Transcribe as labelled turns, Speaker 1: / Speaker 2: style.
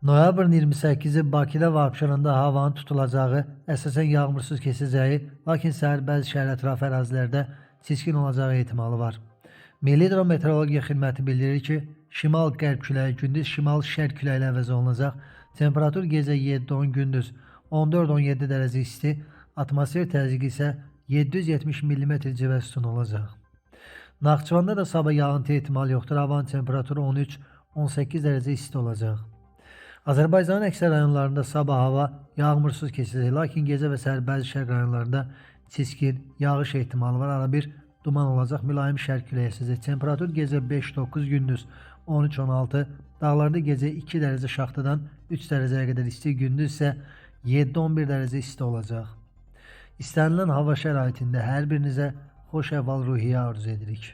Speaker 1: Noyabrın 28-i Bakıda və Abşeronda havanın tutulacağı, əsasən yağmursuz keçəcəyi, lakin səhər bəzi şəhər ətrafı ərazilərdə çiskin olacağı ehtimalı var. Milli Hidrometeorologiya Xidməti bildirir ki, şimal-qərb küləyi gündüz şimal-şərq küləyi ilə əvəz olunacaq. Temperatur gecə 7-10, gündüz 14-17 dərəcə isti, atmosfer təzyiqi isə 770 mm civə sütunu olacaq. Naxçıvanda da sabah yağıntı ehtimalı yoxdur. Havanın temperaturu 13-18 dərəcə isti olacaq. Azərbaycanın əksər rayonlarında sabah hava yağmursuz keçəcək, lakin gecə və səhər bəzi şərq rayonlarında çiskin, yağış ehtimalı var. Ara bir duman olacaq, mülayim şərq küləyi əsəcək. Temperatur gecə 5-9, gündüz 13-16, dağlarda gecə 2 dərəcə şaxtadan 3 dərəcəyə qədər isti, gündüz isə 7-11 dərəcə isti olacaq. İstənilən hava şəraitində hər birinizə xoş əhval-ruhiyyə arzu edirik.